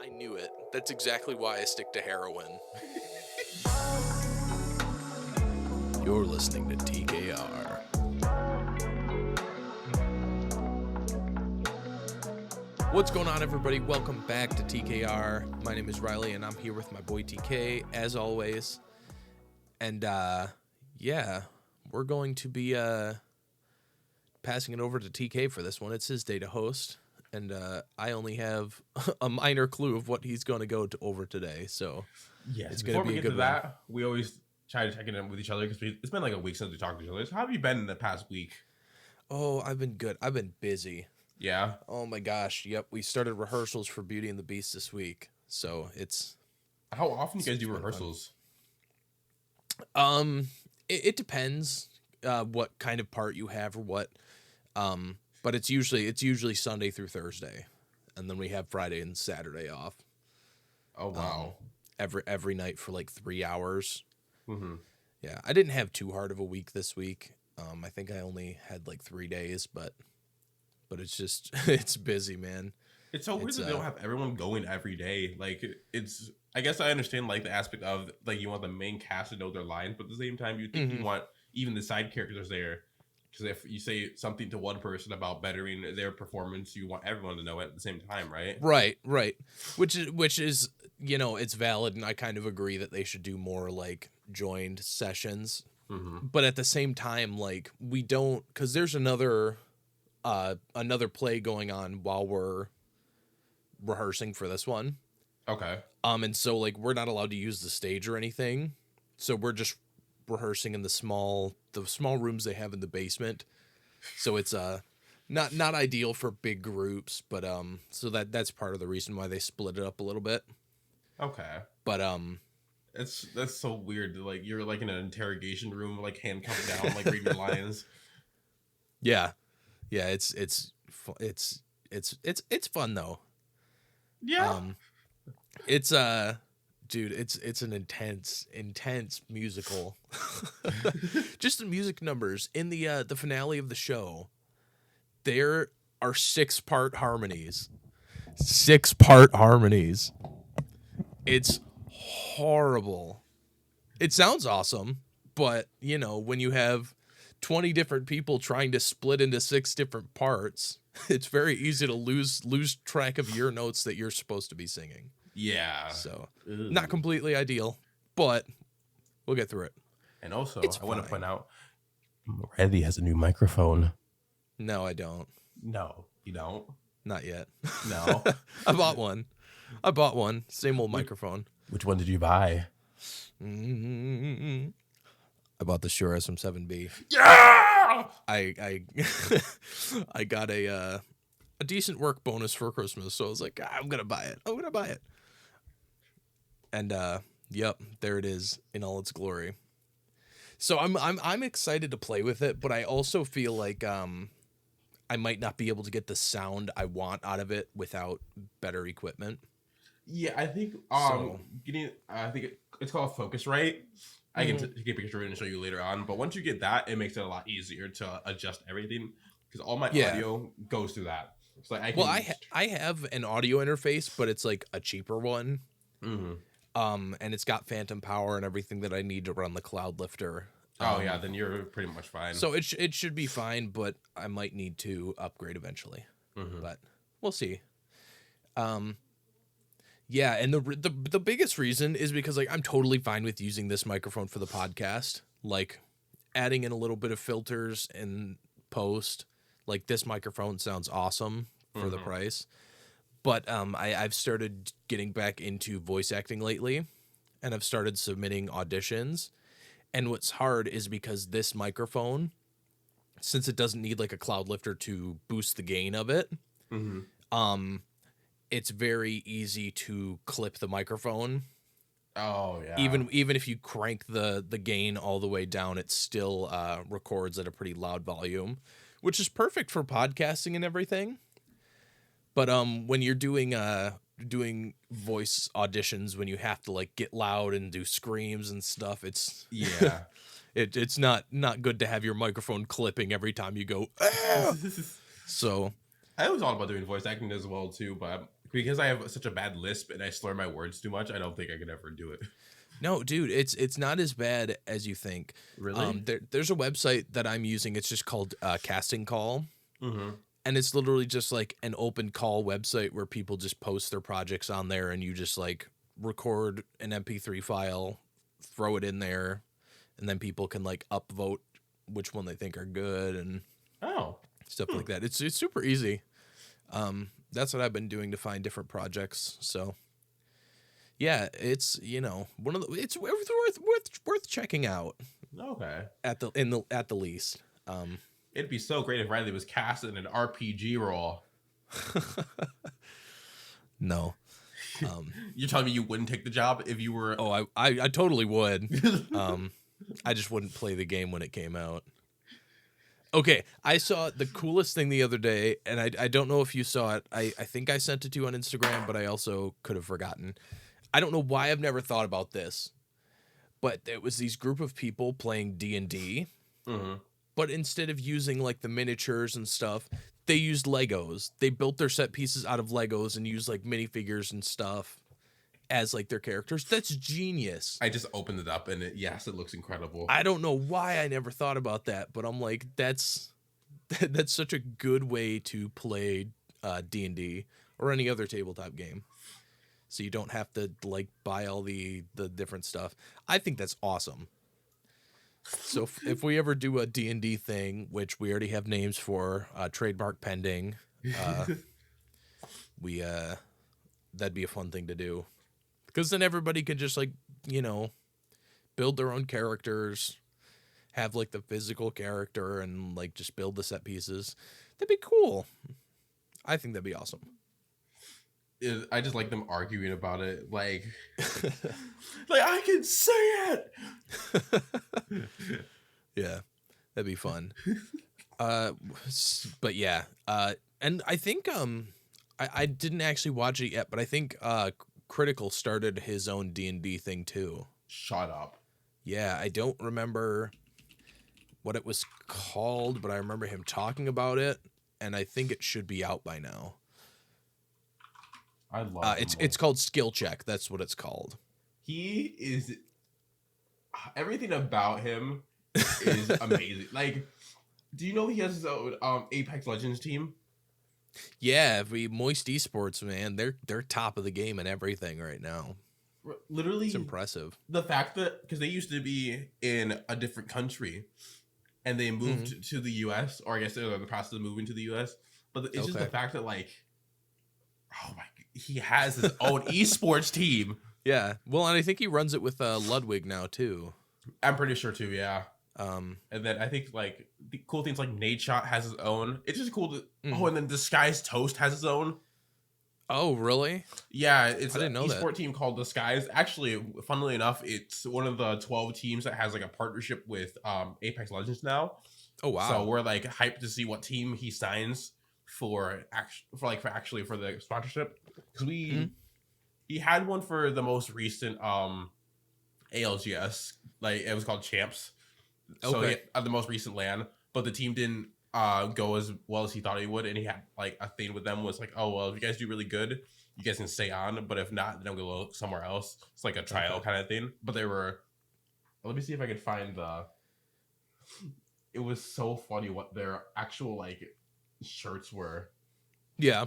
I knew it. That's exactly why I stick to heroin. You're listening to TKR. What's going on, everybody? Welcome back to TKR. My name is Riley, and I'm here with my boy TK, as always. And, we're going to be passing it over to TK for this one. It's his day to host, and I only have a minor clue of what he's going to go over today. So, yes, it's before going to be we a get good to one. that, we always try to check in with each other because it's been like a week since we talked to each other. So how have you been in the past week? Oh, I've been good. I've been busy. Yeah. Oh my gosh. Yep. We started rehearsals for Beauty and the Beast this week. So it's How often do you guys do rehearsals? it depends what kind of part you have or what. But it's usually Sunday through Thursday. And then we have Friday and Saturday off. Oh wow. Every night for like 3 hours. Mm-hmm. Yeah. I didn't have too hard of a week this week. I think I only had like 3 days, but it's just it's busy, man. It's so weird that they don't have everyone going every day. Like it's I guess I understand like the aspect of like you want the main cast to know their lines, but at the same time you think you want even the side characters there. Because if you say something to one person about bettering their performance, you want everyone to know it at the same time, right? Right. Which is it's valid, and I kind of agree that they should do more like joined sessions. Mm-hmm. But at the same time, like we don't, because there's another play going on while we're rehearsing for this one. Okay. And so like we're not allowed to use the stage or anything, so we're just rehearsing in the small rooms they have in the basement. So it's not ideal for big groups, but so that's part of the reason why they split it up a little bit. Okay. But that's so weird. Like you're like in an interrogation room, like handcuffed down, like reading your lines. Yeah, it's fun though. Yeah. It's dude, it's an intense musical. Just the music numbers in the finale of the show. There are 6-part harmonies. 6-part harmonies. It's horrible. It sounds awesome, but when you have 20 different people trying to split into 6 different parts, it's very easy to lose track of your notes that you're supposed to be singing. Yeah. So, not completely ideal, but we'll get through it. And also, I want to point out, Randy has a new microphone. No, I don't. No, you don't? Not yet. No. I bought one. Same old microphone. Which one did you buy? I bought the Shure SM7B. Yeah! I got a decent work bonus for Christmas, so I was like, I'm gonna buy it. And yep, there it is in all its glory. So I'm excited to play with it, but I also feel like I might not be able to get the sound I want out of it without better equipment. Yeah, I think it's called Focusrite. I can take a picture of it and show you later on. But once you get that, it makes it a lot easier to adjust everything because all my audio goes through that. So I have an audio interface, but it's like a cheaper one. Mm-hmm. And it's got phantom power and everything that I need to run the cloud lifter. Yeah, then you're pretty much fine. So it should be fine, but I might need to upgrade eventually. Mm-hmm. But we'll see. Yeah, and the biggest reason is because like I'm totally fine with using this microphone for the podcast, like adding in a little bit of filters and post. Like this microphone sounds awesome for the price. But I've started getting back into voice acting lately, and I've started submitting auditions. And what's hard is because this microphone, since it doesn't need like a cloud lifter to boost the gain of it, it's very easy to clip the microphone. Oh yeah. Even if you crank the gain all the way down, it still records at a pretty loud volume, which is perfect for podcasting and everything. But when you're doing voice auditions, when you have to like get loud and do screams and stuff, it's it's not good to have your microphone clipping every time you go. Ah! So I was all about doing voice acting as well too, but Because I have such a bad lisp and I slur my words too much, I don't think I could ever do it. No, dude, it's not as bad as you think. Really? There's a website that I'm using. It's just called Casting Call, Mm-hmm. and it's literally just like an open call website where people just post their projects on there, and you just like record an MP3 file, throw it in there, and then people can like upvote which one they think are good and Oh. stuff like that. It's super easy. That's what I've been doing to find different projects. So yeah, it's one of the it's worth checking out Okay. at the least. It'd be so great if Riley was cast in an RPG role. No. You're telling me you wouldn't take the job if you were? Oh, I totally would. I just wouldn't play the game when it came out. Okay, I saw the coolest thing the other day, and I don't know if you saw it. I think I sent it to you on Instagram, but I also could have forgotten. I don't know why I've never thought about this, but it was these group of people playing D&D, but instead of using like the miniatures and stuff, they used Legos. They built their set pieces out of Legos and used like minifigures and stuff as like their characters. That's genius. I just opened it up and yes, it looks incredible. I don't know why I never thought about that, but I'm like, that's such a good way to play D&D or any other tabletop game. So you don't have to like buy all the different stuff. I think that's awesome. So if we ever do a D&D thing, which we already have names for, trademark pending, we that'd be a fun thing to do. Because then everybody can just like, build their own characters, have like the physical character and like just build the set pieces. That'd be cool. I think that'd be awesome. I just like them arguing about it. Like I can say it. Yeah, that'd be fun. But yeah. And I think, I didn't actually watch it yet, but I think, Critical started his own D&D thing too. Shut up. Yeah, I don't remember what it was called, but I remember him talking about it, and I think it should be out by now. I love it's called Skill Check. That's what it's called. He is everything about him is amazing. Like, do you know he has his own Apex Legends team? Yeah, Moist Esports, man, they're top of the game and everything right now. Literally, it's impressive. The fact that because they used to be in a different country, and they moved to the U.S. or I guess they're in the process of moving to the U.S. But it's just the fact that like, oh my, he has his own esports team. Yeah, well, and I think he runs it with Ludwig now too. I'm pretty sure too. Yeah. And then I think like the cool things like Nate Shot has his own. It's just cool to oh, and then Disguise Toast has his own. Oh, really? Yeah, it's I didn't know esport team called Disguise. Actually, funnily enough, it's one of the 12 teams that has like a partnership with Apex Legends now. Oh wow! So we're like hyped to see what team he signs for the sponsorship because he had one for the most recent ALGS, like it was called Champs. So he had the most recent LAN, but the team didn't go as well as he thought he would, and he had like a thing with them was like, oh well, if you guys do really good, you guys can stay on, but if not, then I'm gonna go somewhere else. It's like a trial kind of thing. But they were, let me see if I could find it was so funny what their actual like shirts were. Yeah.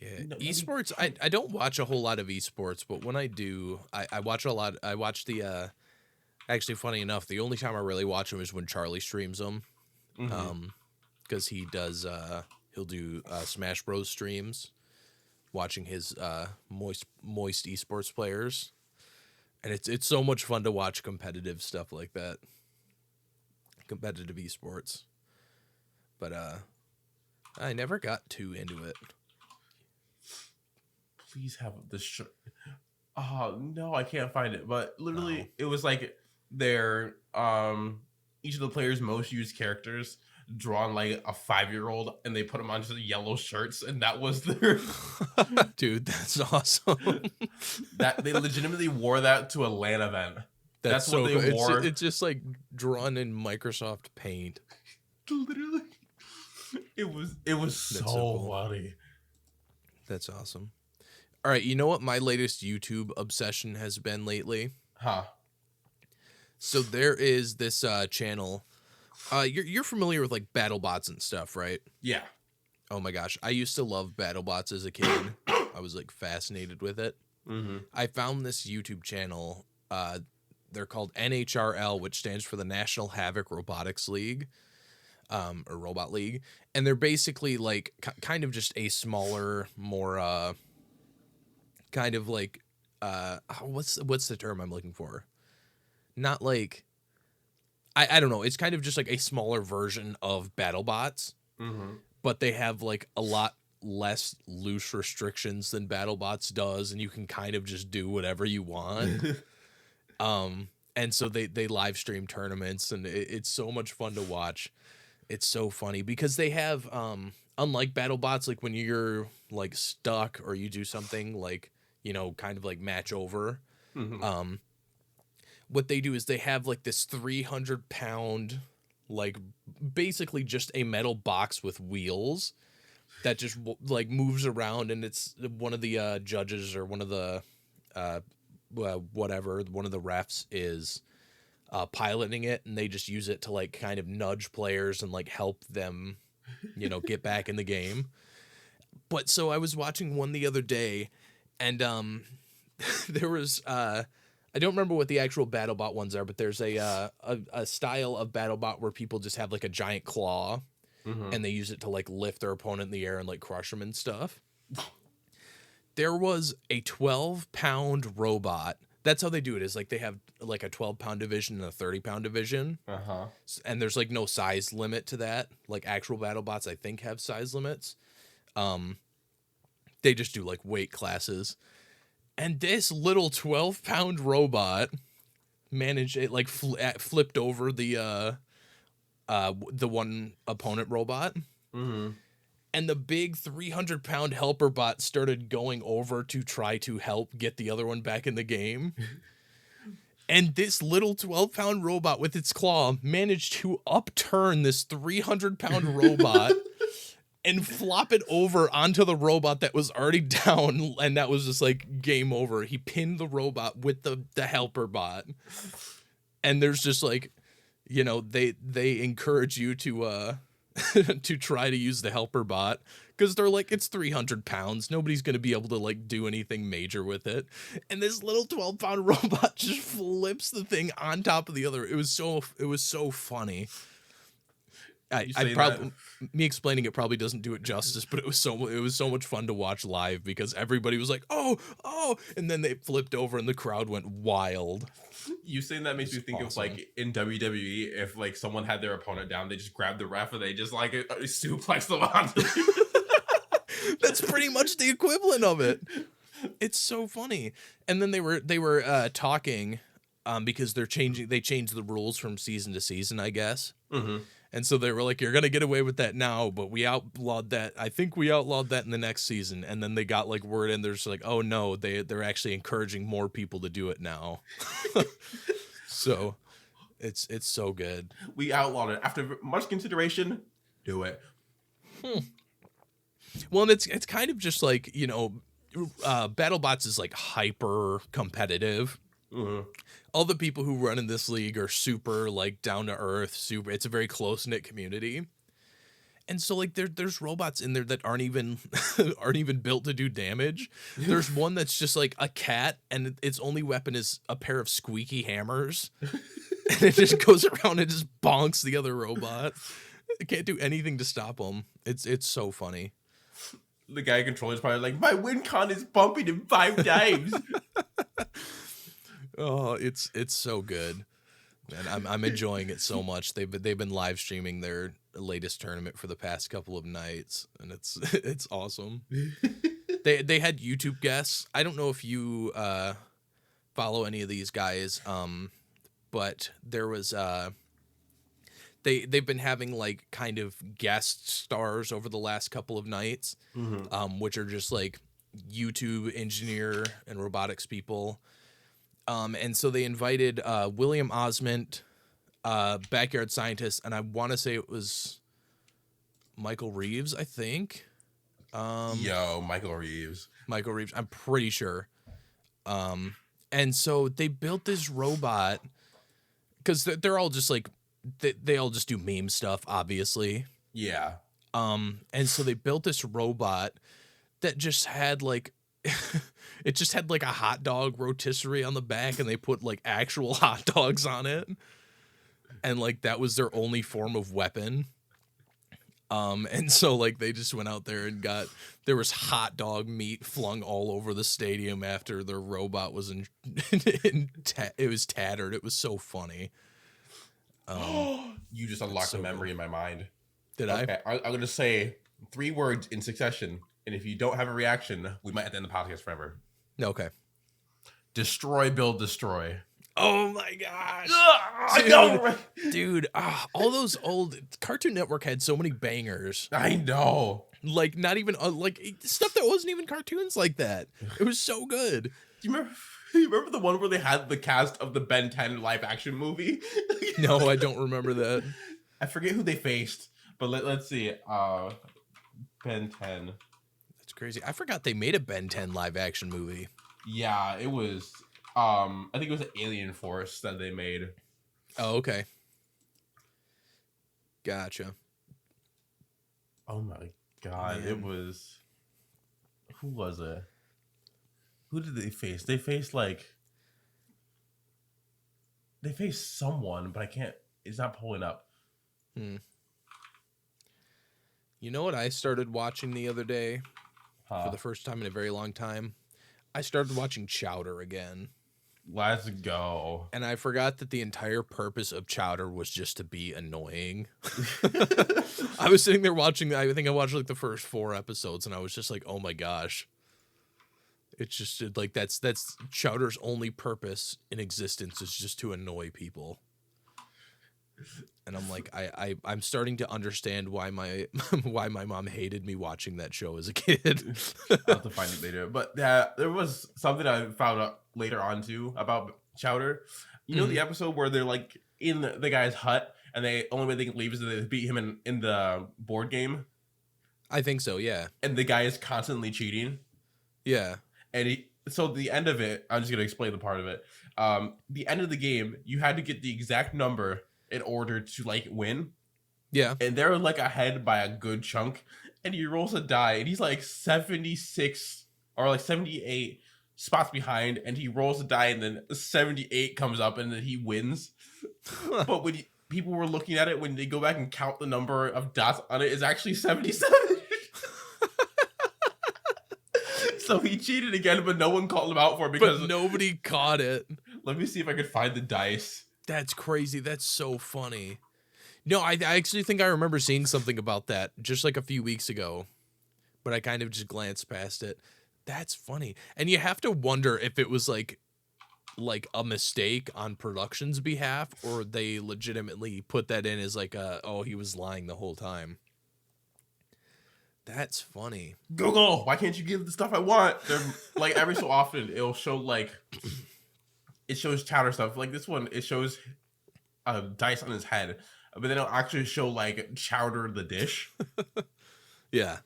Yeah, esports. I don't watch a whole lot of esports, but when I do, I watch a lot. I watch the. Actually, funny enough, the only time I really watch them is when Charlie streams them, because he does. He'll do Smash Bros streams, watching his moist esports players, and it's so much fun to watch competitive stuff like that. Competitive esports, but I never got too into it. Please have the shirt. Oh no, I can't find it. But literally, it was like their each of the players' most used characters drawn like a 5-year-old, and they put them onto the yellow shirts, and that was their. Dude, that's awesome. That they legitimately wore that to a LAN event. That's so what they cool. wore. It's just like drawn in Microsoft Paint. Literally, it was so cool. funny. That's awesome. All right, you know what my latest YouTube obsession has been lately? Huh. So there is this channel. You're familiar with like BattleBots and stuff, right? Yeah. Oh my gosh, I used to love BattleBots as a kid. I was like fascinated with it. Mm-hmm. I found this YouTube channel. They're called NHRL, which stands for the National Havoc Robotics League, or Robot League, and they're basically like kind of just a smaller, more kind of like what's the term I'm looking for? Not like I don't know. It's kind of just like a smaller version of BattleBots, Mm-hmm. but they have like a lot less loose restrictions than BattleBots does, and you can kind of just do whatever you want. And so they live stream tournaments, and it's so much fun to watch. It's so funny because they have unlike BattleBots, like when you're like stuck or you do something like, you know, kind of like match over. Mm-hmm. What they do is they have like this 300-pound, like basically just a metal box with wheels that just like moves around, and it's one of the judges or one of the whatever, one of the refs is piloting it, and they just use it to like kind of nudge players and like help them, you know, get back in the game. But so I was watching one the other day, and there was I don't remember what the actual BattleBot ones are, but there's a style of BattleBot where people just have like a giant claw, Mm-hmm. and they use it to like lift their opponent in the air and like crush them and stuff. There was a 12-pound robot. That's how they do it, is like they have like a 12-pound division and a 30-pound division. Uh-huh. And there's like no size limit to that. Like actual BattleBots, I think, have size limits. They just do like weight classes. And this little 12-pound robot managed it, like flipped over the one opponent robot. Mm-hmm. And the big 300-pound helper bot started going over to try to help get the other one back in the game. And this little 12-pound robot with its claw managed to upturn this 300-pound robot and flop it over onto the robot that was already down. And that was just like game over. He pinned the robot with the helper bot. And there's just like, you know, they encourage you to to try to use the helper bot because they're like, it's 300 pounds. Nobody's going to be able to like do anything major with it. And this little 12-pound robot just flips the thing on top of the other. It was so funny. I probably, me explaining it probably doesn't do it justice, but it was so much fun to watch live because everybody was like, oh, and then they flipped over and the crowd went wild. You saying that makes me think of like in WWE, if like someone had their opponent down, they just grabbed the ref and they just like suplex them onto. That's pretty much the equivalent of it. It's so funny. And then they were talking because they changed the rules from season to season, I guess. Mm-hmm. And so they were like, you're going to get away with that now, but we outlawed that. I think we outlawed that in the next season. And then they got like word in, they're just like, oh no, they're actually encouraging more people to do it now. So it's so good. We outlawed it. After much consideration, do it. Well, and it's kind of just like, you know, BattleBots is like hyper competitive. Mm-hmm. All the people who run in this league are super like down to earth, it's a very close knit community. And so like there's robots in there that aren't even built to do damage. There's one that's just like a cat and its only weapon is a pair of squeaky hammers. And it just goes around and just bonks the other robot. It can't do anything to stop them. It's so funny. The guy controlling is probably like, my win con is bumping in 5 times. Oh, it's so good, man. I'm enjoying it so much. They've been live streaming their latest tournament for the past couple of nights, and it's awesome. They had YouTube guests. I don't know if you follow any of these guys, but there was they've been having like kind of guest stars over the last couple of nights, Mm-hmm. which are just like YouTube engineer and robotics people. And so they invited William Osment, Backyard Scientist, and I want to say it was Michael Reeves, I think. Yo, Michael Reeves. Michael Reeves, I'm pretty sure. And so they built this robot because they're all just like they all just do meme stuff, obviously. Yeah. And so they built this robot that just had like it just had like a hot dog rotisserie on the back, and they put like actual hot dogs on it, and like that was their only form of weapon. And so like they just went out there and there was hot dog meat flung all over the stadium after their robot was it was tattered. It was so funny. You just unlocked a memory in my mind. Did okay, I'm going to say 3 words in succession, and if you don't have a reaction, we might have to end the podcast forever. Okay. Destroy, build, destroy. Oh my gosh. I know. Dude, all those old Cartoon Network had so many bangers. I know. Like not even like stuff that wasn't even cartoons like that. It was so good. Do you remember the one where they had the cast of the Ben 10 live action movie? No, I don't remember that. I forget who they faced, but let's see. Ben 10. That's crazy. I forgot they made a Ben 10 live action movie. Yeah, it was I think it was Alien Force that they made. Oh, okay. Gotcha. Oh my god, man. It was... Who was it? Who did they face? They faced someone, but I can't... It's not pulling up. You know what I started watching the other day for the first time in a very long time? I started watching Chowder again. Let's go. And I forgot that the entire purpose of Chowder was just to be annoying. I was sitting there watching, I think I watched like the first 4 episodes, and I was just like, oh my gosh. It's just like, that's Chowder's only purpose in existence is just to annoy people. And I'm like, I'm starting to understand why my mom hated me watching that show as a kid. I'll have to find it later. But yeah, there was something I found out later on too about Chowder. You know the episode where they're like in the guy's hut, and the only way they can leave is that they beat him in the board game? I think so, yeah. And the guy is constantly cheating. Yeah. And so the end of it, I'm just going to explain the part of it. The end of the game, you had to get the exact number in order to like win. Yeah. And they're like ahead by a good chunk, and he rolls a die, and he's like 76 or like 78 spots behind, and he rolls a die, and then 78 comes up, and then he wins. But when people were looking at it, when they go back and count the number of dots on it, it's actually 77. So he cheated again, but no one called him out for it because nobody caught it. Let me see if I could find the dice. That's crazy. That's so funny. No, I actually think I remember seeing something about that just like a few weeks ago, but I kind of just glanced past it. That's funny. And you have to wonder if it was like a mistake on production's behalf, or they legitimately put that in as like he was lying the whole time. That's funny. Google, why can't you give the stuff I want? They're like every so often it'll show like it shows Chowder stuff. Like this one, it shows dice on his head, but then it'll actually show like Chowder the dish. Yeah.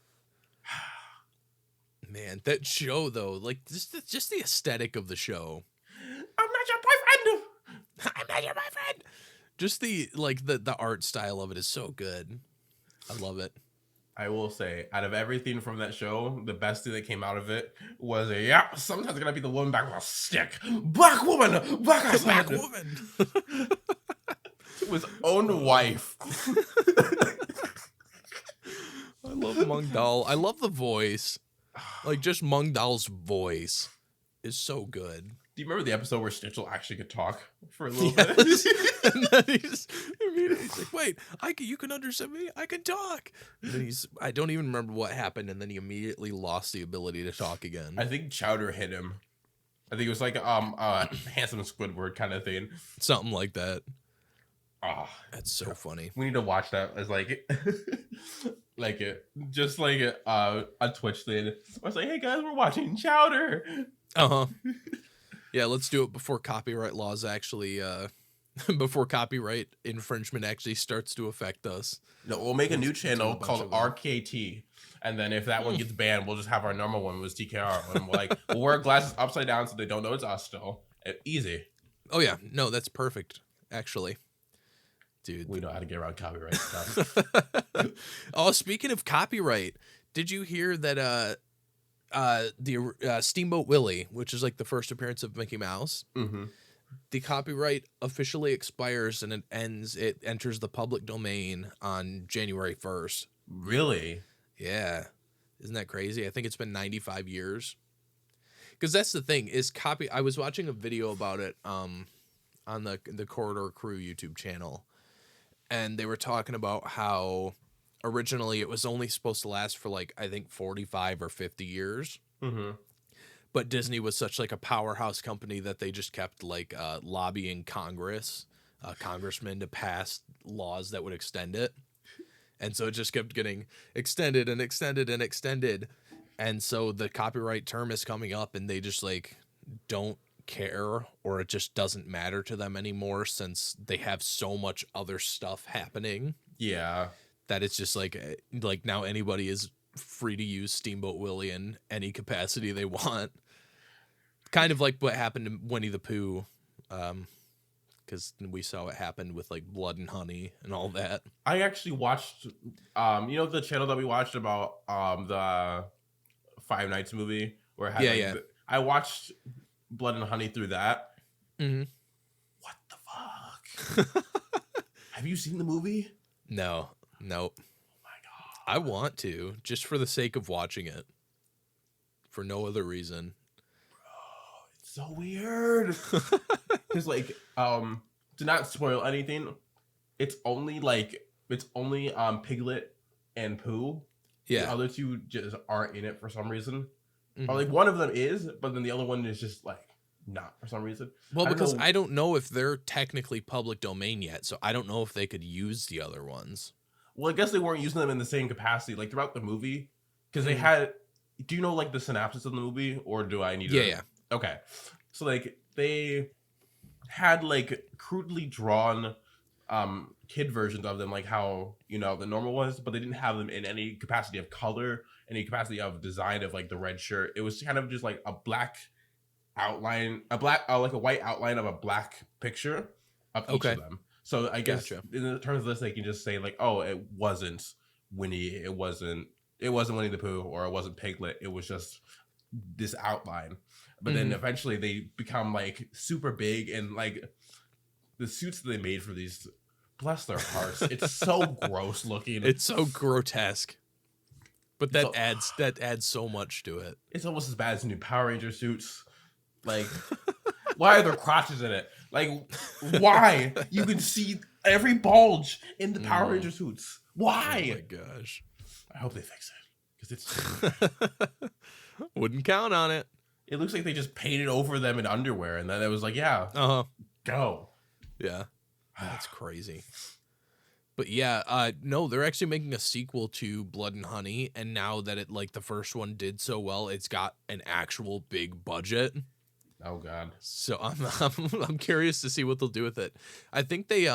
Man, that show though, like just the aesthetic of the show. I'm not your boyfriend. I'm not your boyfriend. Just the art style of it is so good. I love it. I will say, out of everything from that show, the best thing that came out of it was sometimes it's gonna be the woman back with a stick. Black woman, black woman. With own wife. I love Mung Dal. I love the voice. Like just Mung Dal's voice is so good. Do you remember the episode where Snitchel actually could talk for a little bit? And then he's like, wait, you can understand me? I can talk. And then I don't even remember what happened, and then he immediately lost the ability to talk again. I think Chowder hit him. I think it was like handsome Squidward kind of thing. Something like that. Oh, that's so funny. We need to watch that as like just like a Twitch thing. I was like, hey guys, we're watching Chowder. Uh-huh. Yeah, let's do it before copyright laws actually before copyright infringement actually starts to affect us. No, we'll make a new do a channel bunch called of them. RKT, and then if that one gets banned, we'll just have our normal one, was TKR, and we're like, we'll wear glasses upside down so they don't know it's us still. Easy. Oh yeah, no, that's perfect. Actually, dude, We know how to get around copyright stuff. oh, speaking of copyright, did you hear that the Steamboat Willie, which is like the first appearance of Mickey Mouse, Mm-hmm. the copyright officially expires and it enters the public domain on January 1st. Really? Yeah. Isn't that crazy? I think it's been 95 years. Because that's the thing is I was watching a video about it on the Corridor Crew YouTube channel, and they were talking about how originally it was only supposed to last for like I think 45 or 50 years. Mm-hmm. But Disney was such like a powerhouse company that they just kept like lobbying congressmen to pass laws that would extend it. And so it just kept getting extended and extended and extended. And so the copyright term is coming up and they just like don't care, or it just doesn't matter to them anymore since they have so much other stuff happening. Yeah. That it's just like now anybody is free to use Steamboat Willie in any capacity they want. Kind of like what happened to Winnie the Pooh, because we saw what happened with like Blood and Honey and all that. I actually watched, the channel that we watched about the Five Nights movie where it had, Yeah. I watched Blood and Honey through that. Mm-hmm. What the fuck? Have you seen the movie? No. Oh my god. I want to, just for the sake of watching it. For no other reason. It's so weird. Because like, to not spoil anything, it's only Piglet and Pooh. Yeah. The other two just aren't in it for some reason. Mm-hmm. Or like one of them is, but then the other one is just like not for some reason. Well, because I don't know if they're technically public domain yet, so I don't know if they could use the other ones. Well, I guess they weren't using them in the same capacity, like throughout the movie, because they had. Do you know like the synopsis of the movie, or do I need to? Yeah. Okay, so like they had like crudely drawn kid versions of them, like how the normal ones, but they didn't have them in any capacity of color, any capacity of design of like the red shirt. It was kind of just like a black outline, like a white outline of a black picture of each of them. So I guess in terms of this, they can just say like, oh, it wasn't Winnie, it wasn't Winnie the Pooh, or it wasn't Piglet. It was just this outline. But then eventually they become like super big, and like the suits that they made for these, bless their hearts, it's so gross looking. It's so grotesque. But that adds so much to it. It's almost as bad as the new Power Ranger suits. Like, why are there crotches in it? Like, why? You can see every bulge in the Power Ranger suits. Why? Oh my gosh. I hope they fix it, because it's wouldn't count on it. It looks like they just painted over them in underwear, and then it was like, yeah, go. Yeah, that's crazy. But yeah, no, they're actually making a sequel to Blood and Honey, and now that it like the first one did so well, it's got an actual big budget. Oh god. So I'm curious to see what they'll do with it. I think they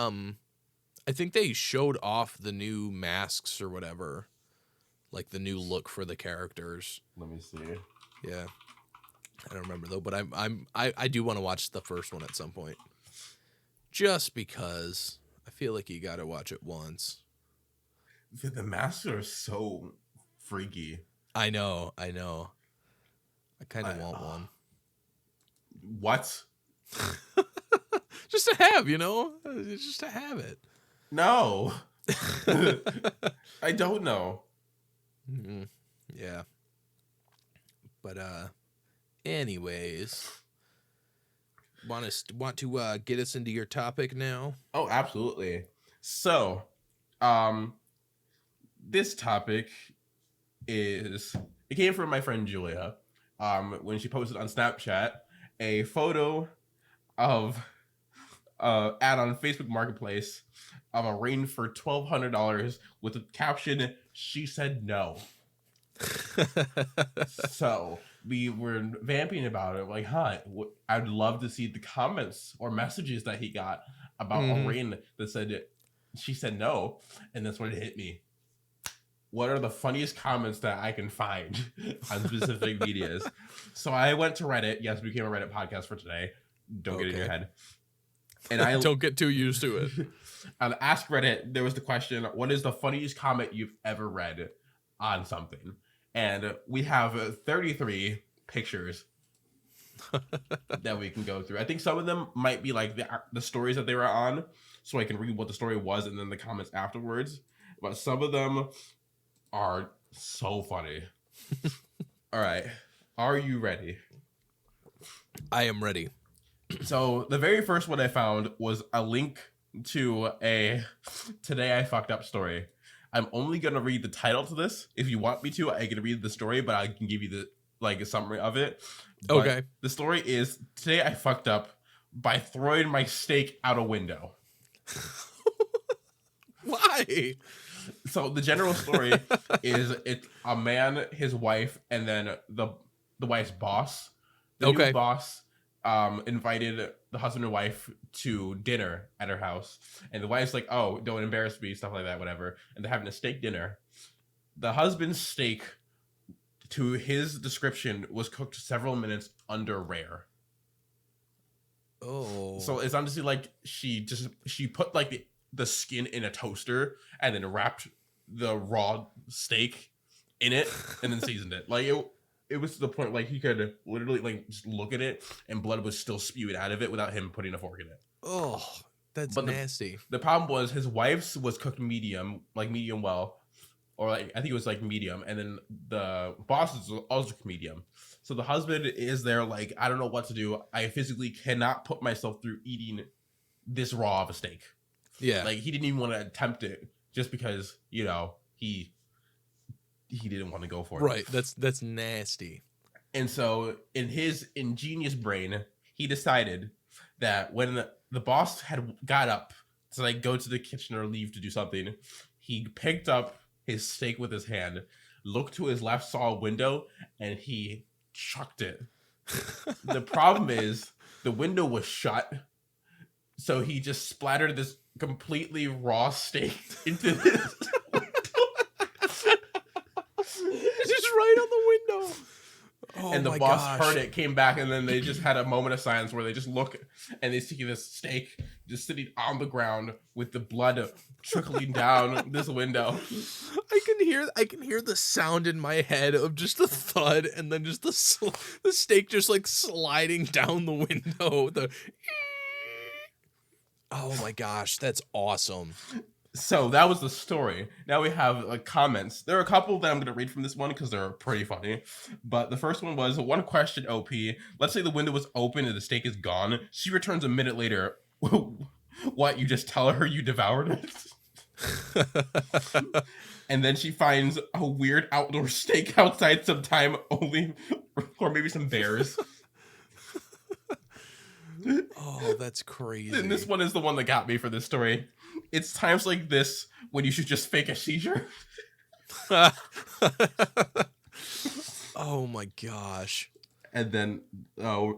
showed off the new masks or whatever, like the new look for the characters. Let me see. Yeah, I don't remember though, but I do want to watch the first one at some point, just because I feel like you got to watch it once. The masks are so freaky. I know. I kind of want one. What? Just to have, just to have it. No. I don't know. Mm-hmm. Yeah. But anyways, want to get us into your topic now? Oh, absolutely. So, this topic it came from my friend Julia. When she posted on Snapchat a photo of ad on Facebook Marketplace of a ring for $1,200 with the caption, "She said no." So we were vamping about it, like, I'd love to see the comments or messages that he got about a rain that said, she said no. And that's when it hit me. What are the funniest comments that I can find on specific medias? So I went to Reddit. Yes, we became a Reddit podcast for today. Don't get in your head. And I don't get too used to it. On Ask Reddit, there was the question, what is the funniest comment you've ever read on something? And we have 33 pictures that we can go through. I think some of them might be like the stories that they were on, so I can read what the story was and then the comments afterwards. But some of them are so funny. All right. Are you ready? I am ready. So the very first one I found was a link to a Today I Fucked Up story. I'm only going to read the title to this. If you want me to, I can read the story, but I can give you a summary of it. But okay. The story is, Today I fucked up by throwing my steak out a window. Why? So the general story is it's a man, his wife, and then the wife's boss. The new boss invited the husband and wife to dinner at her house. And the wife's like, oh, don't embarrass me, stuff like that, whatever. And they're having a steak dinner. The husband's steak, to his description, was cooked several minutes under rare. Oh. So it's honestly like she put like the skin in a toaster and then wrapped the raw steak in it and then seasoned it. Like it was to the point like he could literally like just look at it and blood was still spewing out of it without him putting a fork in it. Oh, that's nasty. The problem was his wife's was cooked medium well, or like I think it was like medium, and then the boss's was also cooked medium. So the husband is there like, I don't know what to do. I physically cannot put myself through eating this raw of a steak. Yeah. Like he didn't even want to attempt it just because, you know, he didn't want to go for it. Right. That's nasty. And so in his ingenious brain, he decided that when the boss had got up to like go to the kitchen or leave to do something, he picked up his steak with his hand, looked to his left, saw a window, and he chucked it. The problem is the window was shut, so he just splattered this completely raw steak into this just right on the window. Oh, and the boss heard it, came back, and then they just had a moment of silence where they just look and they see this steak just sitting on the ground with the blood trickling down this window. I can hear the sound in my head of just the thud and then just the steak just like sliding down the window. Oh my gosh, that's awesome. So that was the story. Now we have comments. There are a couple that I'm going to read from this one because they're pretty funny. But the first one was, one question, OP. Let's say the window was open and the steak is gone. She returns a minute later. What, you just tell her you devoured it? And then she finds a weird outdoor steak outside sometime only, or maybe some bears. Oh, that's crazy. And this one is the one that got me for this story. It's times like this when you should just fake a seizure. Oh my gosh. And then I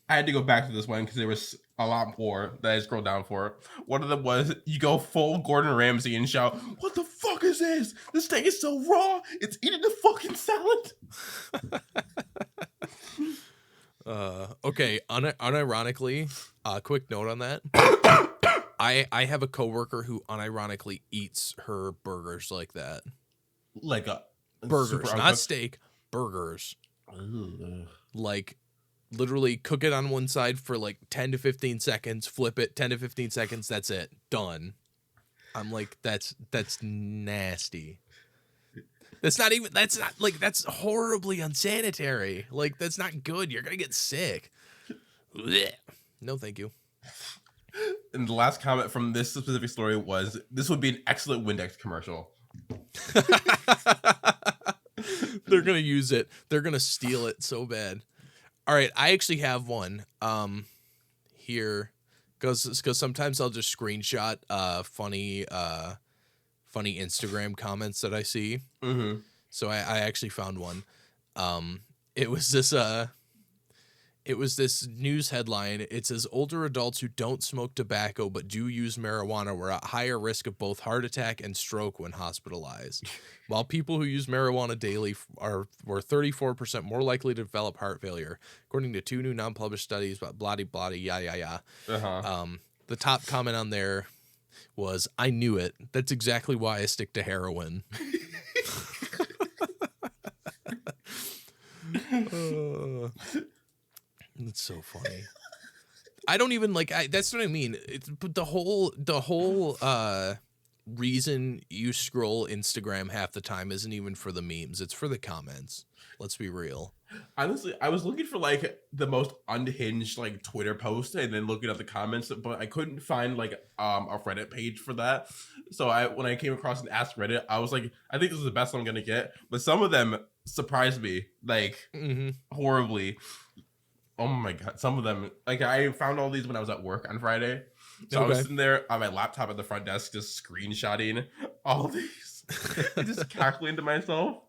had to go back to this one because there was a lot more that I scrolled down for. One of them was, you go full Gordon Ramsay and shout, "What the fuck is this? This steak is so raw, it's eating the fucking salad." Okay, unironically, quick note on that. I have a coworker who unironically eats her burgers like that. Like a burgers, not steak, burgers. Ugh. Like literally cook it on one side for like 10 to 15 seconds, flip it 10 to 15 seconds, that's it. Done. I'm like, that's nasty. That's horribly unsanitary. Like, that's not good. You're going to get sick. Blech. No, thank you. And the last comment from this specific story was, this would be an excellent Windex commercial. They're going to use it. They're going to steal it so bad. All right. I actually have one here because sometimes I'll just screenshot funny Instagram comments that I see. Mm-hmm. So I actually found one. It was It was this news headline. It says older adults who don't smoke tobacco but do use marijuana were at higher risk of both heart attack and stroke when hospitalized, while people who use marijuana daily were 34% more likely to develop heart failure, according to 2 new non-published studies about blah yah. The top comment on there was, "I knew it. That's exactly why I stick to heroin." That's so funny. I don't even that's what I mean. But the whole reason you scroll Instagram half the time isn't even for the memes. It's for the comments. Let's be real. Honestly, I was looking for like the most unhinged like Twitter post and then looking at the comments, but I couldn't find like a Reddit page for that. So when I came across and asked Reddit, I was like, I think this is the best I'm gonna get. But some of them surprised me like horribly. Oh my god, some of them, like I found all these when I was at work on Friday. So I was sitting there on my laptop at the front desk just screenshotting all of these and just cackling to myself.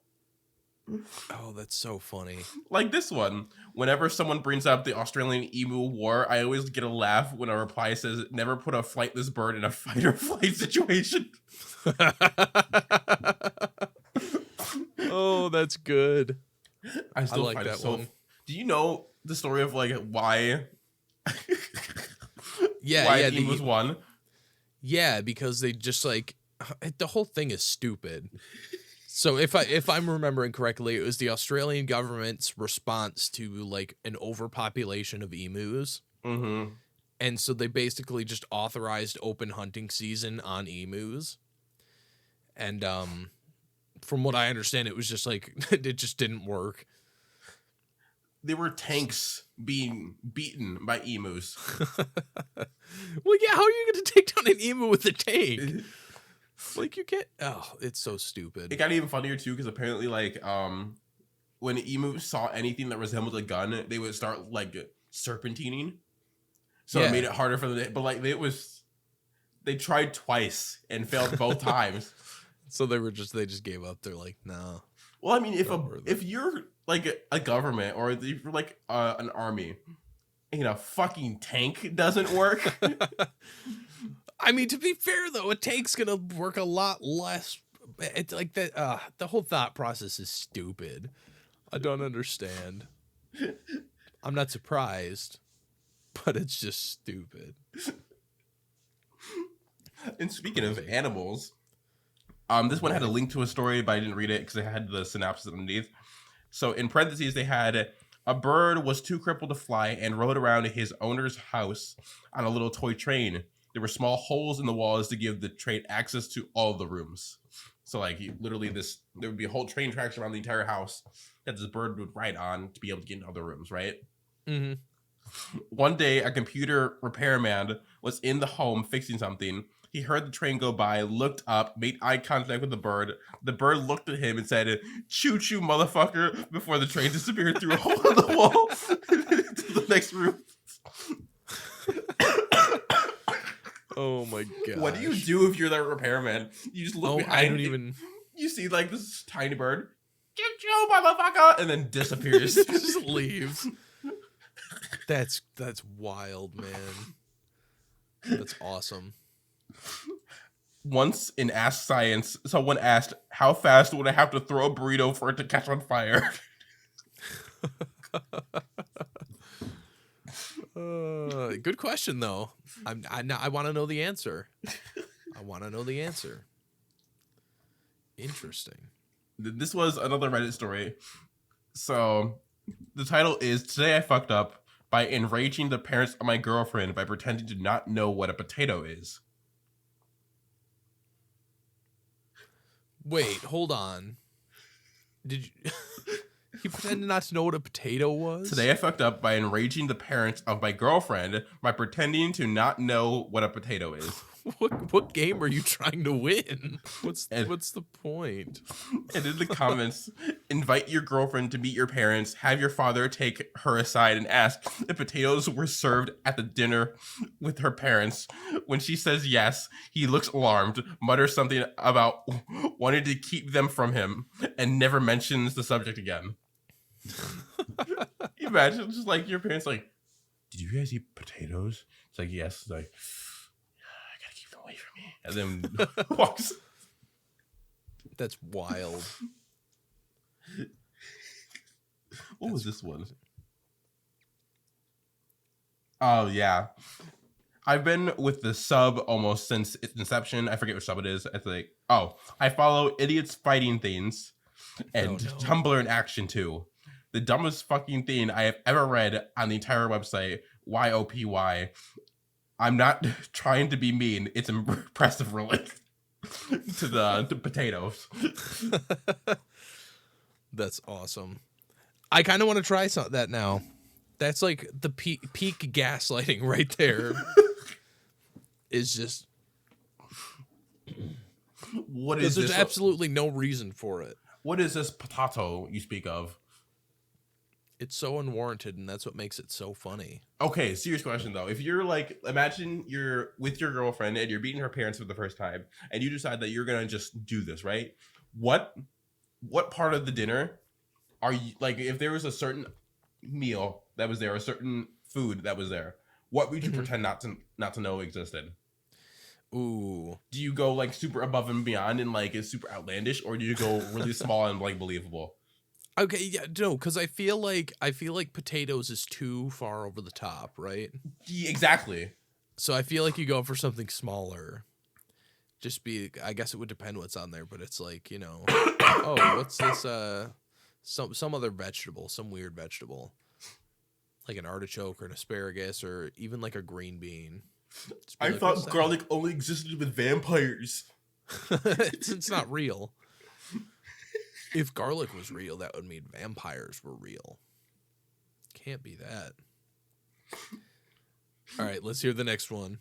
Oh, that's so funny. Like this one, whenever someone brings up the Australian emu war, I always get a laugh when a reply says, "Never put a flightless bird in a fight or flight situation." Oh, that's good. I still like find that it so one. Do you know the story of like why Yeah, the emus won? Yeah, because they just like the whole thing is stupid. So if I'm remembering correctly, it was the Australian government's response to like an overpopulation of emus. Mm-hmm. And so they basically just authorized open hunting season on emus. And from what I understand, it was just like it just didn't work. There were tanks being beaten by emus. Well, yeah, how are you going to take down an emu with a tank? Like you can't. Oh, it's so stupid. It got even funnier too because apparently, like, when emus saw anything that resembled a gun, they would start like serpentining. So it made it harder for them. But like, they tried twice and failed both times. So they just gave up. They're like, no. Well, I mean, if you're like a government or if you're like an army, and a fucking tank doesn't work. I mean, to be fair though, a tank's gonna work a lot less. It's like that. The whole thought process is stupid. I don't understand. I'm not surprised, but it's just stupid. And speaking of animals, this one had a link to a story, but I didn't read it because it had the synopsis underneath. So in parentheses, they had a bird was too crippled to fly and rode around his owner's house on a little toy train. There were small holes in the walls to give the train access to all the rooms. So like there would be a whole train tracks around the entire house that this bird would ride on to be able to get into other rooms, right? Mm-hmm. One day, a computer repairman was in the home fixing something. He heard the train go by, looked up, made eye contact with the bird. The bird looked at him and said, "Choo choo, motherfucker," before the train disappeared through a hole in the wall to the next room. Oh my god! What do you do if you're that repairman? You just look behind. I don't even. You see like this tiny bird, "Choo choo, motherfucker," and then disappears. Just leaves. That's wild, man. That's awesome. Once in Ask Science, someone asked, "How fast would I have to throw a burrito for it to catch on fire?" Good question, though. I want to know the answer. I want to know the answer. Interesting. This was another Reddit story. So the title is "Today I Fucked Up by Enraging the Parents of My Girlfriend by Pretending to Not Know What a Potato Is." Wait, hold on. Did you... You pretended not to know what a potato was? Today I fucked up by enraging the parents of my girlfriend by pretending to not know what a potato is. What game are you trying to win? What's the point? And in the comments, invite your girlfriend to meet your parents, have your father take her aside and ask if potatoes were served at the dinner with her parents. When she says yes, he looks alarmed, mutters something about wanting to keep them from him, and never mentions the subject again. imagine just like your parents like, did you guys eat potatoes? It's like, yes. It's like, I gotta keep them away from me. And then walks. That's wild. What was this one? Oh, yeah. I've been with the sub almost since its inception. I forget which sub it is. It's like, I follow idiots fighting things and Tumblr in action too. The dumbest fucking thing I have ever read on the entire website, YOPY. I'm not trying to be mean. It's impressive relief to potatoes. That's awesome. I kind of want to try that now. That's like the peak gaslighting right there. Is just what is this? There's absolutely no reason for it. What is this potato you speak of? It's so unwarranted, and that's what makes it so funny. Okay, serious question though. If you're like, imagine you're with your girlfriend and you're meeting her parents for the first time, and you decide that you're gonna just do this, right? What part of the dinner are you like? If there was a certain meal that was there, a certain food that was there, what would you pretend not to know existed? Ooh. Do you go like super above and beyond and like it's super outlandish, or do you go really small and like believable? Okay, yeah, no, because I feel like potatoes is too far over the top, right? Yeah, exactly. So I feel like you go for something smaller. I guess it would depend what's on there, but it's like, oh, what's this? Some other vegetable, some weird vegetable, like an artichoke or an asparagus or even like a green bean. I thought garlic only existed with vampires. It's not real. If garlic was real, that would mean vampires were real. Can't be that. All right, let's hear the next one.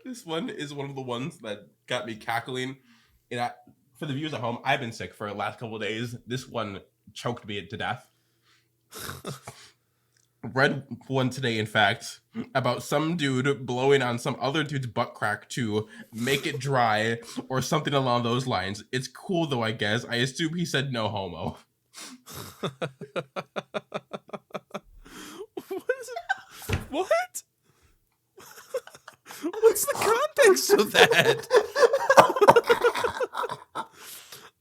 This one is one of the ones that got me cackling. And for the viewers at home, I've been sick for the last couple of days. This one choked me to death. Read one today, in fact, about some dude blowing on some other dude's butt crack to make it dry or something along those lines. It's cool, though, I guess. I assume he said no homo. What? What's the context of that?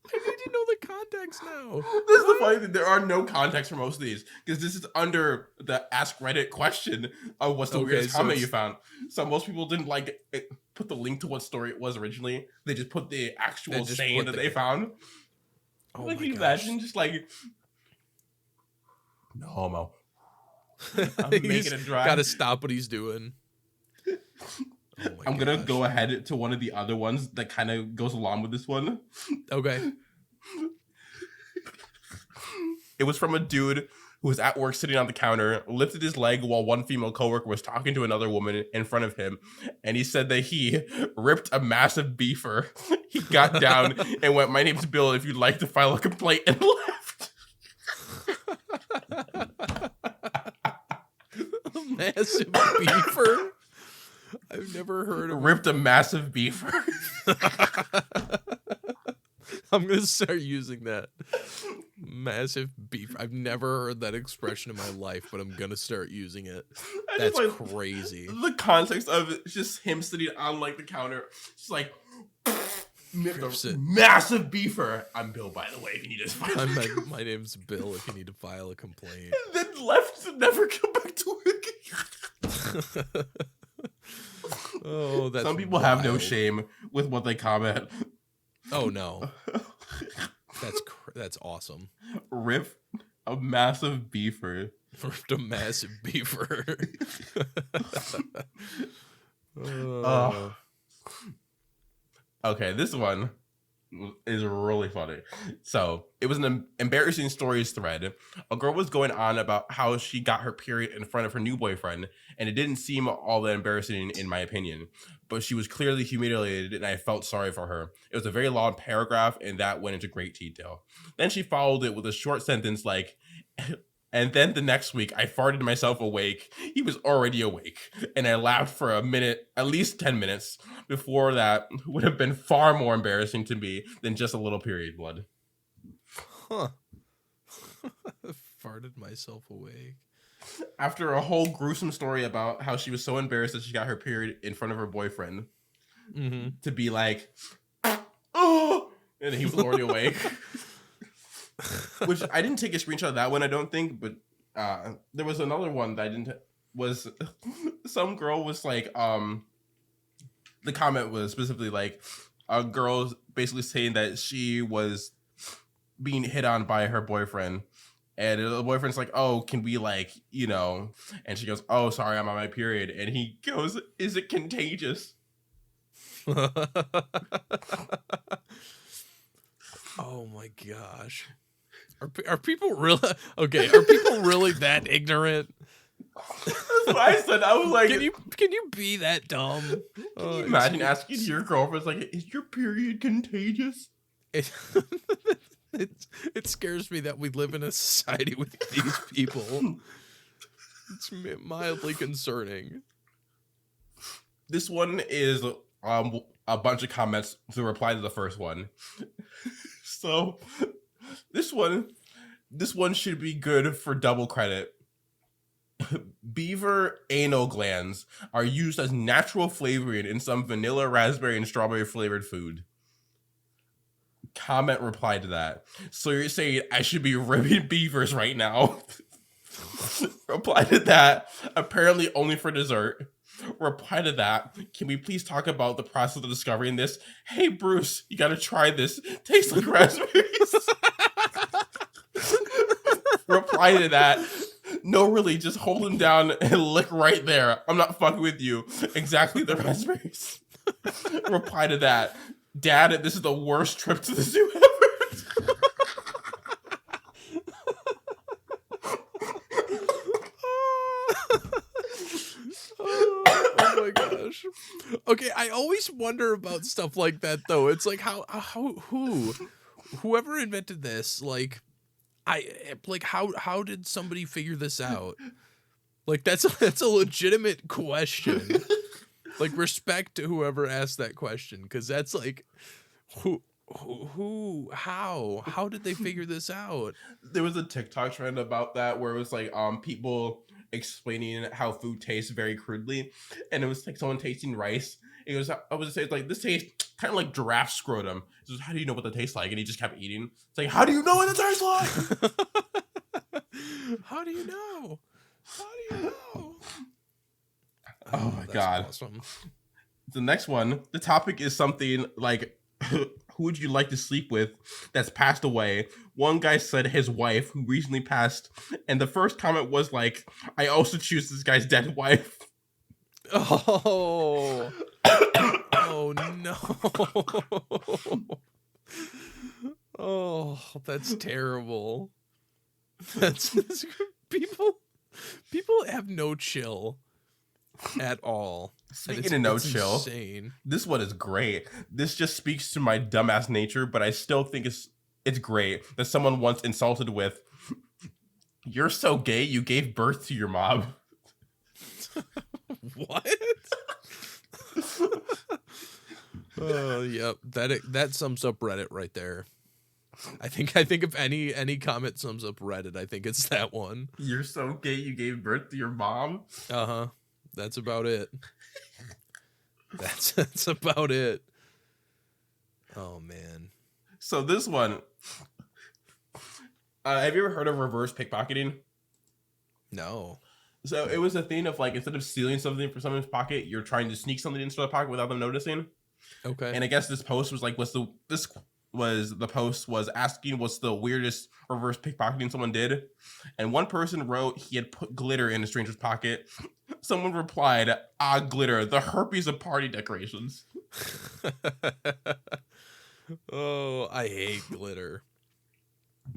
I need to know the context now. This is the funny thing. There are no context for most of these because this is under the Ask Reddit question of what's the weirdest comment you found. So most people didn't like it, put the link to what story it was originally. They just put the actual saying that they found. Oh like, my can you imagine just like, no homo. I'm making it dry. Gotta stop what he's doing. I'm gonna go ahead to one of the other ones that kind of goes along with this one. Okay. It was from a dude who was at work sitting on the counter, lifted his leg while one female coworker was talking to another woman in front of him, and he said that he ripped a massive beefer. He got down and went, "My name's Bill, if you'd like to file a complaint," and left. A massive beefer? I've never heard of ripped a massive beefer. I'm gonna start using that. Massive beef. I've never heard that expression in my life, but I'm gonna start using it. That's crazy. The context of it, just him sitting on like the counter, just like massive beefer. I'm Bill, by the way, if you need to file. My name's Bill, if you need to file a complaint. And then left to never come back to work again. Oh, that's some people have no shame with what they comment. Oh no, that's awesome. Ripped a massive beefer. Ripped a massive beefer. Okay, this one is really funny. So it was an embarrassing stories thread. A girl was going on about how she got her period in front of her new boyfriend, and it didn't seem all that embarrassing in my opinion, but she was clearly humiliated and I felt sorry for her. It was a very long paragraph and that went into great detail. Then she followed it with a short sentence like, "And then the next week I farted myself awake. He was already awake. And I laughed for a minute, at least 10 minutes. Before that would have been far more embarrassing to me than just a little period blood." Huh. farted myself awake. After a whole gruesome story about how she was so embarrassed that she got her period in front of her boyfriend, to be like, oh, and he was already awake. Which I didn't take a screenshot of that one, I don't think, but there was another one that I didn't. Was some girl was like, the comment was specifically like a girl basically saying that she was being hit on by her boyfriend. And the boyfriend's like, oh, can we like, and she goes, oh, sorry, I'm on my period. And he goes, is it contagious? Oh my gosh. Are people really okay? Are people really that ignorant? That's what I said. I was like, can you be that dumb? Can you imagine asking your girlfriend, like, is your period contagious? It scares me that we live in a society with these people. It's mildly concerning. This one is a bunch of comments to reply to the first one. So this one should be good for double credit. Beaver anal glands are used as natural flavoring in some vanilla, raspberry, and strawberry flavored food. Comment reply to that. So you're saying I should be ribbing beavers right now? Reply to that. Apparently only for dessert. Reply to that. Can we please talk about the process of discovering this? Hey Bruce, you gotta try this. Tastes like raspberries. Reply to that. No, really, just hold him down and lick right there. I'm not fucking with you. Exactly the raspberries. Reply to that. Dad, this is the worst trip to the zoo ever. Oh my gosh. Okay, I always wonder about stuff like that though. It's like whoever invented this, how did somebody figure this out? Like that's a legitimate question. Like respect to whoever asked that question, because that's like how did they figure this out? There was a TikTok trend about that where it was like people explaining how food tastes very crudely, and it was like someone tasting rice. It was I was saying like this tastes kind of like giraffe scrotum. He says, how do you know what that tastes like? And he just kept eating. It's like, how do you know what it tastes like? How do you know? How do you know? Oh my god. Awesome. The next one, the topic is something like who would you like to sleep with that's passed away? One guy said his wife who recently passed, and the first comment was like, I also choose this guy's dead wife. Oh. Oh no. Oh, that's terrible. That's people have no chill at all. Speaking of no chill, insane. This one is great. This just speaks to my dumbass nature, but I still think it's great that someone once insulted with, "You're so gay, you gave birth to your mom." What? Oh, yep. That sums up Reddit right there. I think if any comment sums up Reddit, I think it's that one. You're so gay, you gave birth to your mom. Uh-huh. That's about it. That's about it. Oh man. So this one, have you ever heard of reverse pickpocketing? No. So it was a thing of like, instead of stealing something from someone's pocket, you're trying to sneak something into their pocket without them noticing. Okay. And I guess this post was like, the post was asking what's the weirdest reverse pickpocketing someone did. And one person wrote he had put glitter in a stranger's pocket. Someone replied, glitter, the herpes of party decorations. Oh, I hate glitter.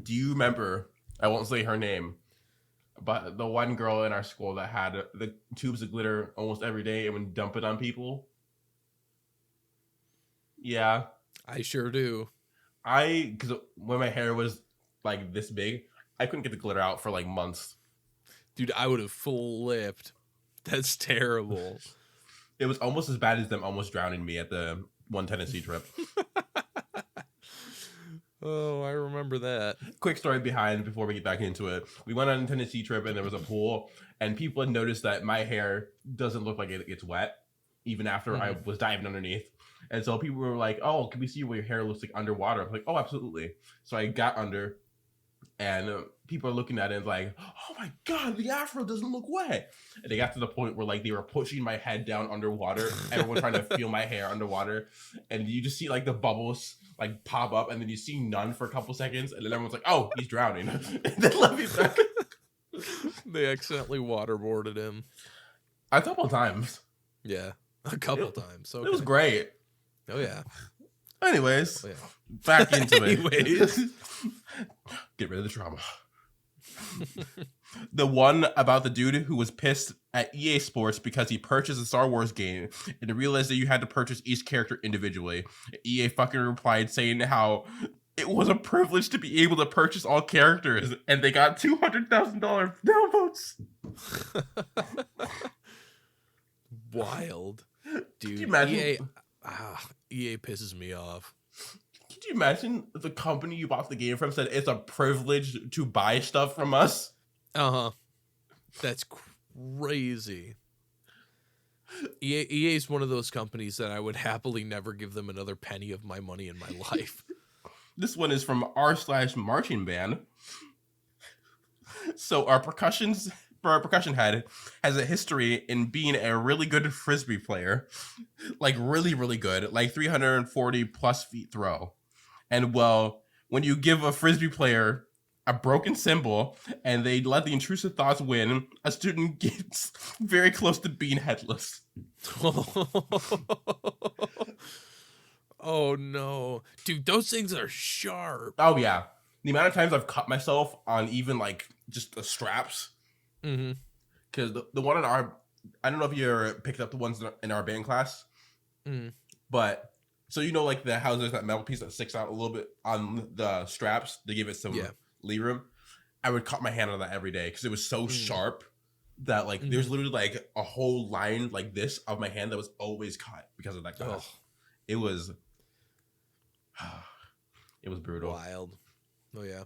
Do you remember, I won't say her name, but the one girl in our school that had the tubes of glitter almost every day and would dump it on people? Yeah. I sure do. Because when my hair was like this big, I couldn't get the glitter out for like months. Dude, I would have flipped. That's terrible. It was almost as bad as them almost drowning me at the one Tennessee trip. Oh, I remember that. Quick story behind before we get back into it. We went on a Tennessee trip and there was a pool, and people had noticed that my hair doesn't look like it gets wet even after I was diving underneath. And so people were like, "Oh, can we see what your hair looks like underwater?" I'm like, "Oh, absolutely." So I got under, and people are looking at it and like, "Oh my god, the afro doesn't look wet." And they got to the point where like they were pushing my head down underwater. Everyone trying to feel my hair underwater, and you just see like the bubbles like pop up, and then you see none for a couple seconds, and then everyone's like, "Oh, he's drowning." And then let me back. They accidentally waterboarded him. A couple times. Yeah, a couple times. Okay. It was great. Oh yeah. Anyways, Oh, yeah. back into Anyways. it. Get rid of the trauma. The one about the dude who was pissed at EA Sports because he purchased a Star Wars game and realized that you had to purchase each character individually. EA fucking replied saying how it was a privilege to be able to purchase all characters, and they got $200,000 downvotes. Wild. Dude, Can you imagine? EA pisses me off. Could you imagine if the company you bought the game from said it's a privilege to buy stuff from us? Uh-huh. That's crazy. EA is one of those companies that I would happily never give them another penny of my money in my life. This one is from r/marching band. So our percussion head has a history in being a really good frisbee player, like really, really good, like 340 plus feet throw. And well, when you give a frisbee player a broken cymbal and they let the intrusive thoughts win, a student gets very close to being headless. Oh no, dude, those things are sharp. Oh yeah, the amount of times I've cut myself on even like just the straps. Because the one in our, I don't know if you ever picked up the ones in our band class, but so you know like the how there's that metal piece that sticks out a little bit on the straps to give it some lee room. I would cut my hand on that every day because it was so sharp that like there's literally like a whole line like this of my hand that was always cut because of that class. It was brutal. Wild. Oh yeah.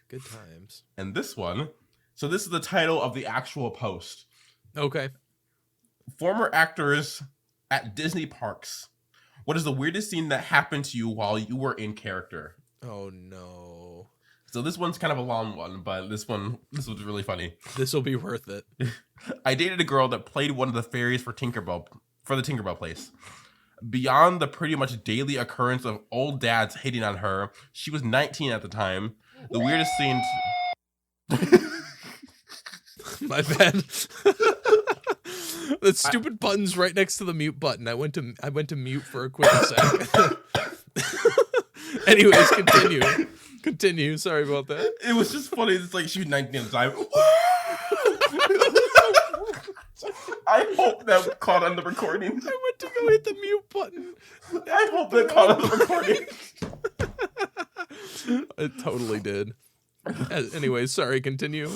Good times. And this one, so this is the title of the actual post. Okay. Former actors at Disney parks. What is the weirdest thing that happened to you while you were in character? Oh no. So this one's kind of a long one, but this was really funny. This will be worth it. I dated a girl that played one of the fairies for the Tinkerbell place. Beyond the pretty much daily occurrence of old dads hitting on her, she was 19 at the time. The weirdest thing. My bad. The stupid button's right next to the mute button. I went to mute for a quick second. Anyways, continue. Sorry about that. It was just funny. It's like she was 19 at the time. I hope that caught on the recording. I went to go hit the mute button. I hope that caught on the recording. It totally did. Anyways, sorry, continue.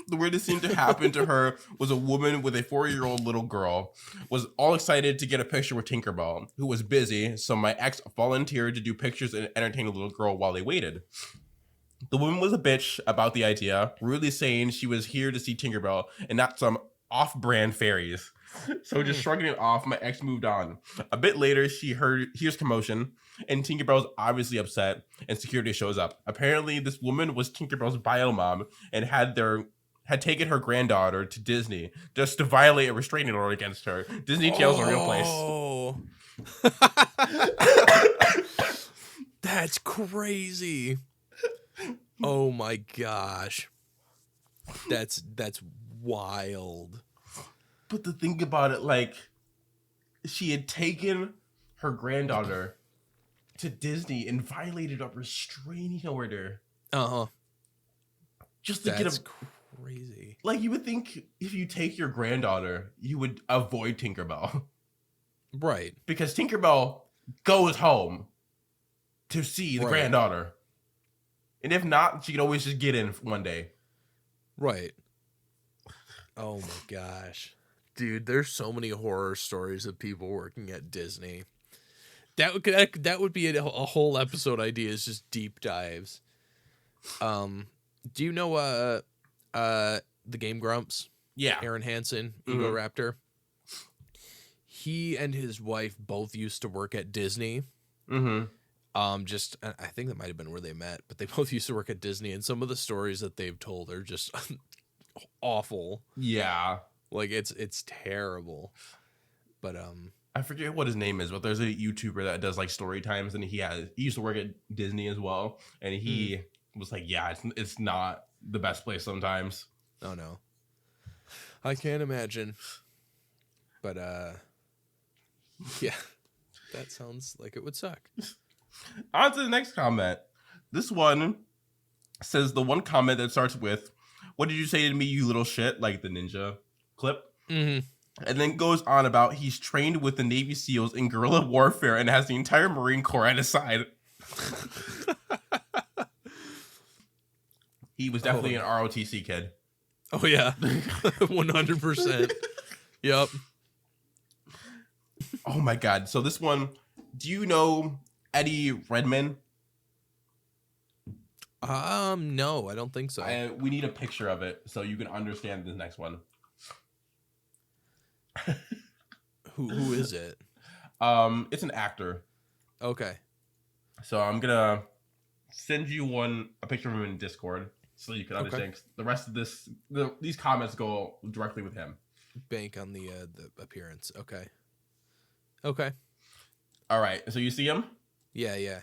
The weirdest thing to happen to her was a woman with a 4-year-old little girl was all excited to get a picture with Tinkerbell, who was busy, so my ex volunteered to do pictures and entertain the little girl while they waited. The woman was a bitch about the idea, rudely saying she was here to see Tinkerbell and not some off-brand fairies. So just shrugging it off, my ex moved on. A bit later, she hears commotion, and Tinkerbell's obviously upset, and security shows up. Apparently, this woman was Tinkerbell's bio mom and had taken her granddaughter to Disney just to violate a restraining order against her. Disney Channel's a real place. That's crazy. Oh my gosh. That's wild. But to think about it, like, she had taken her granddaughter to Disney and violated a restraining order. Uh-huh. Just to That's get crazy. Like, you would think if you take your granddaughter, you would avoid Tinkerbell. Right. Because Tinkerbell goes home to see the granddaughter. And if not, she could always just get in one day. Right. Oh my gosh. Dude, there's so many horror stories of people working at Disney. That would be a whole episode idea, is just deep dives. Do you know the Game Grumps? Yeah. Aaron Hansen, Ego Raptor. He and his wife both used to work at Disney. Just I think that might have been where they met, but they both used to work at Disney, and some of the stories that they've told are just awful. Yeah. Like it's terrible. But I forget what his name is, but there's a YouTuber that does like story times, and he used to work at Disney as well, and he was like, yeah, it's not the best place sometimes. Oh no. I can't imagine. But yeah. That sounds like it would suck. On to the next comment. This one says the one comment that starts with, "What did you say to me, you little shit?" Like the ninja clip. And then goes on about he's trained with the Navy SEALs in guerrilla warfare and has the entire Marine Corps at his side. He was definitely an ROTC kid. Oh, yeah. 100%. Yep. Oh, my God. So this one, do you know Eddie Redmayne? No, I don't think so. We need a picture of it so you can understand the next one. Who is it? It's an actor. Okay. So I'm gonna send you a picture of him in Discord so you can understand. Okay. The rest of these comments go directly with him. Bank on the appearance. Okay. Okay. All right. So you see him? Yeah.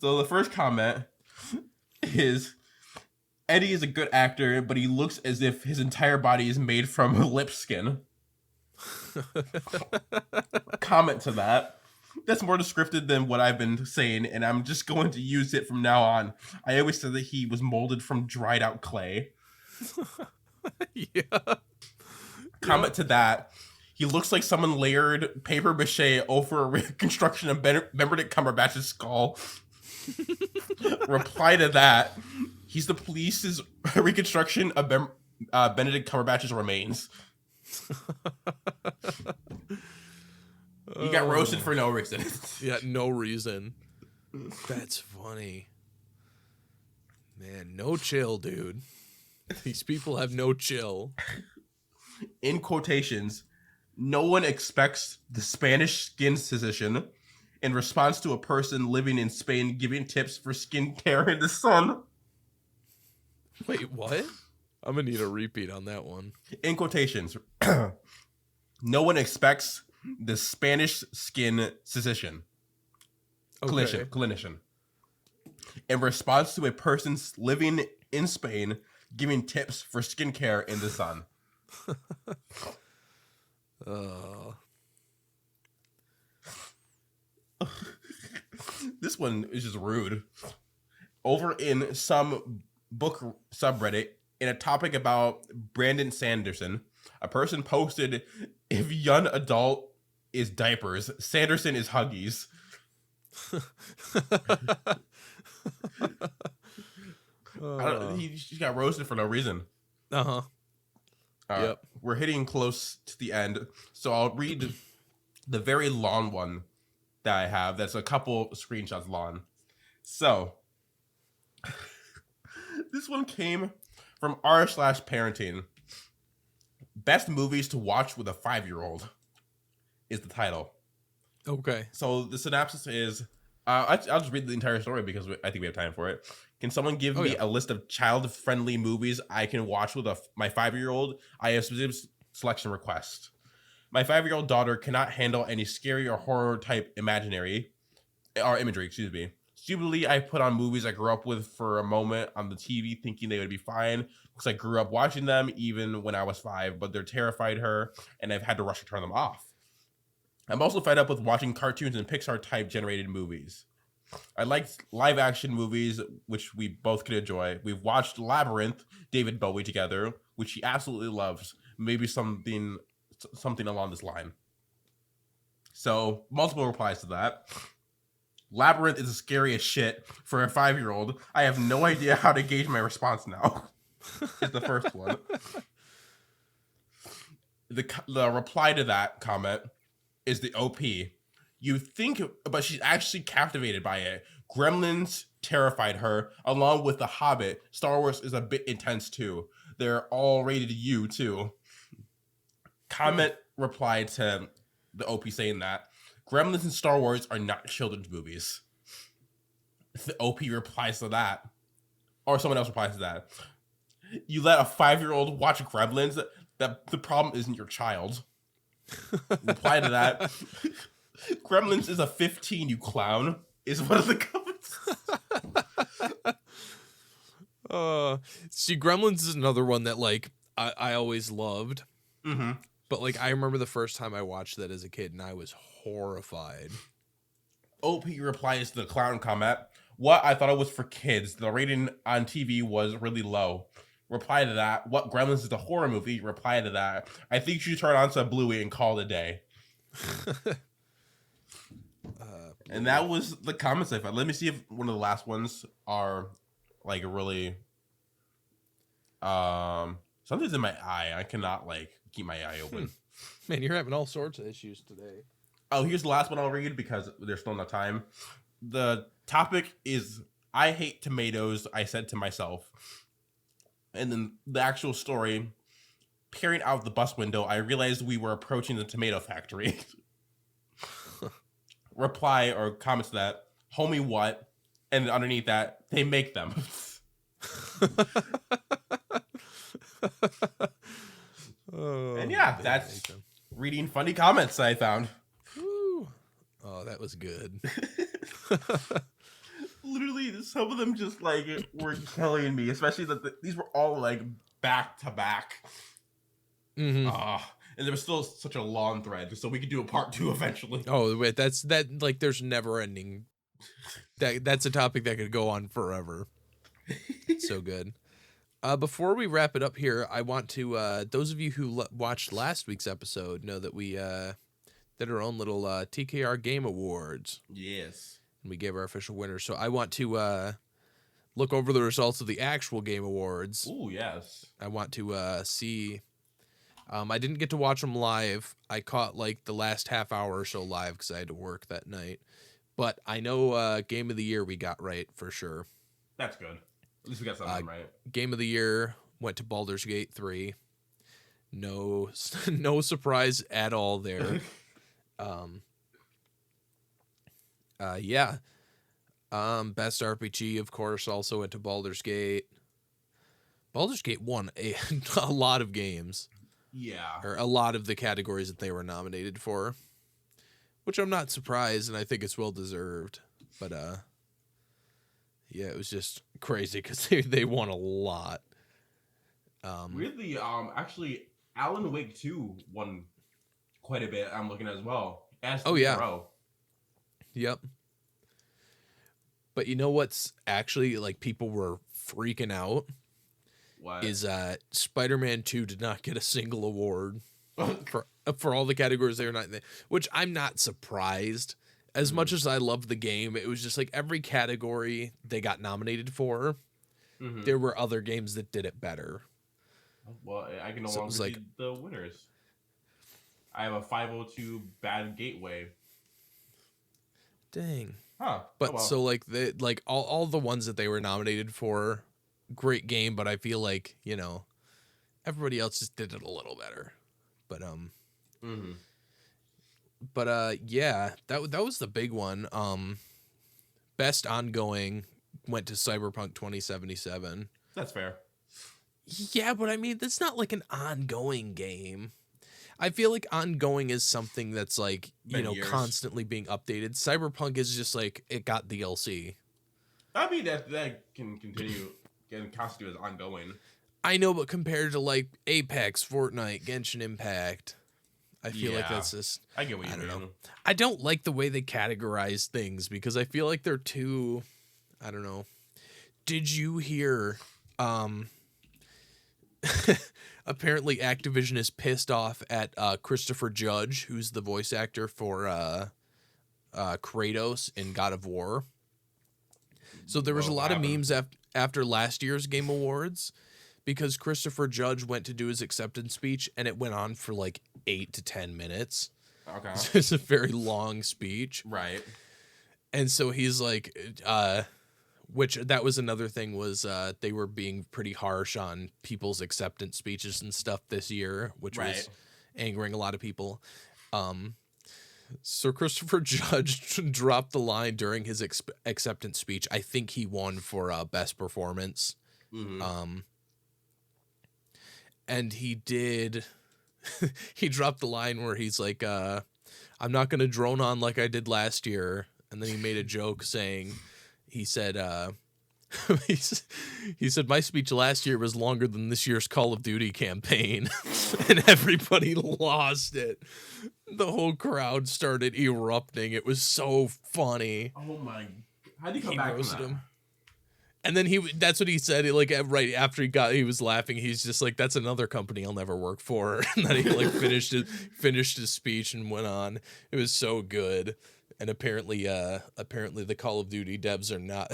So the first comment is, Eddie is a good actor, but he looks as if his entire body is made from lip skin. Comment to that. That's more descriptive than what I've been saying, and I'm just going to use it from now on. I always said that he was molded from dried out clay. Yeah. Comment to that. He looks like someone layered paper mache over a reconstruction of Benedict Cumberbatch's skull. Reply to that. He's the police's reconstruction of Benedict Cumberbatch's remains. He got roasted for no reason. Yeah, no reason. That's funny. Man, no chill, dude. These people have no chill. In quotations, no one expects the Spanish skin physician in response to a person living in Spain giving tips for skincare in the sun. Wait, what? I'm gonna need a repeat on that one. In quotations, no one expects the Spanish skin physician, clinician, in response to a person living in Spain giving tips for skincare in the sun. This one is just rude. Over in some book subreddit, in a topic about Brandon Sanderson, a person posted, "If young adult is diapers, Sanderson is Huggies." He got roasted for no reason. Yep. We're hitting close to the end, so I'll read the very long one that I have. That's a couple screenshots long. So this one came from r/parenting. Best movies to watch with a 5-year-old is the title. Okay. So the synopsis is, I'll just read the entire story because I think we have time for it. Can someone give me a list of child-friendly movies I can watch with my 5-year-old? I have specific selection request. My 5-year-old daughter cannot handle any scary or horror type imagery. Stupidly, I put on movies I grew up with for a moment on the TV thinking they would be fine because I grew up watching them even when I was 5, but they're terrified her and I've had to rush to turn them off. I'm also fed up with watching cartoons and Pixar type generated movies. I like live action movies, which we both could enjoy. We've watched Labyrinth, David Bowie together, which she absolutely loves. Maybe something along this line. So multiple replies to that. Labyrinth is scary as shit for a 5-year-old. I have no idea how to gauge my response now. Is the first one. The reply to that comment is the OP. You think, but she's actually captivated by it. Gremlins terrified her, along with The Hobbit. Star Wars is a bit intense too. They're all rated U too. Comment replied to the OP saying that Gremlins and Star Wars are not children's movies. The OP replies to that, or someone else replies to that. You let a 5-year-old watch Gremlins? That the problem isn't your child. Reply to that. Gremlins is a 15, you clown. Is one of the comments. See, Gremlins is another one that like I always loved. Mm-hmm. But like I remember the first time I watched that as a kid, and I was horrified. OP replies to the clown comment. What? I thought it was for kids. The rating on TV was really low. Reply to that. What? Gremlins is a horror movie. Reply to that. I think you should turn on some Bluey and call it a day. And that was the comments I found. Let me see if one of the last ones are like really something's in my eye. I cannot like keep my eye open. Man, you're having all sorts of issues today. Oh, here's the last one I'll read because there's still enough time. The topic is I hate tomatoes, I said to myself. And then the actual story, peering out the bus window, I realized we were approaching the tomato factory. Reply or comment to that, homie, what? And underneath that, they make them. And yeah, that's reading funny comments I found. Woo. Oh, that was good. Literally, some of them just like were killing me, especially that these were all like back to back. Mm-hmm. And there was still such a long thread, so we could do a part 2 eventually. Oh wait, that like there's never ending. That's a topic that could go on forever. So good. Before we wrap it up here, I want to those of you who watched last week's episode know that we did our own little TKR Game Awards. Yes. And we gave our official winners. So I want to look over the results of the actual Game Awards. Ooh, yes. I want to see. I didn't get to watch them live. I caught like the last half hour or so live because I had to work that night. But I know Game of the Year we got right for sure. That's good. At least we got something right. Game of the Year went to Baldur's Gate 3. No surprise at all there. Yeah. Best RPG, of course, also went to Baldur's Gate. Baldur's Gate won a lot of games. Yeah. Or a lot of the categories that they were nominated for. Which I'm not surprised, and I think it's well deserved. But yeah, it was just crazy because they won a lot. Weirdly, actually, Alan Wake 2 won quite a bit. I'm looking at as well. Oh yeah. Yep. But you know what's actually like people were freaking out? What? Is Spider-Man 2 did not get a single award for all the categories they were not in, which I'm not surprised. As much as I love the game, it was just like every category they got nominated for, there were other games that did it better. Well, I can no longer be the winners. I have a 502 bad gateway. Dang. Huh. But so like all the ones that they were nominated for, great game, but I feel like, you know, everybody else just did it a little better. But yeah, that was the big one. Best ongoing went to Cyberpunk 2077. That's fair. Yeah, but I mean, that's not like an ongoing game. I feel like ongoing is something that's like, years. Constantly being updated. Cyberpunk is just like, it got DLC. I mean, that can continue, can constitute as ongoing. I know, but compared to like Apex, Fortnite, Genshin Impact, I feel like that's just... I get what you mean. I don't like the way they categorize things because I feel like they're too... I don't know. Did you hear... apparently Activision is pissed off at Christopher Judge, who's the voice actor for Kratos in God of War. So there was a lot of memes after last year's Game Awards because Christopher Judge went to do his acceptance speech and it went on for like 8 to 10 minutes. Okay. It's a very long speech. Right. And so he's like, which that was another thing was they were being pretty harsh on people's acceptance speeches and stuff this year, which was angering a lot of people. So Christopher Judge dropped the line during his acceptance speech. I think he won for best performance. Mm-hmm. And he did. He dropped the line where he's like, I'm not going to drone on like I did last year. And then he made a joke saying, he said, he said, my speech last year was longer than this year's Call of Duty campaign. And everybody lost it. The whole crowd started erupting. It was so funny. Oh my! How did he come back from that? Him. And then that's what he said. Like right after he was laughing. He's just like, that's another company I'll never work for. And then he like finished his speech and went on. It was so good. And apparently the Call of Duty devs are not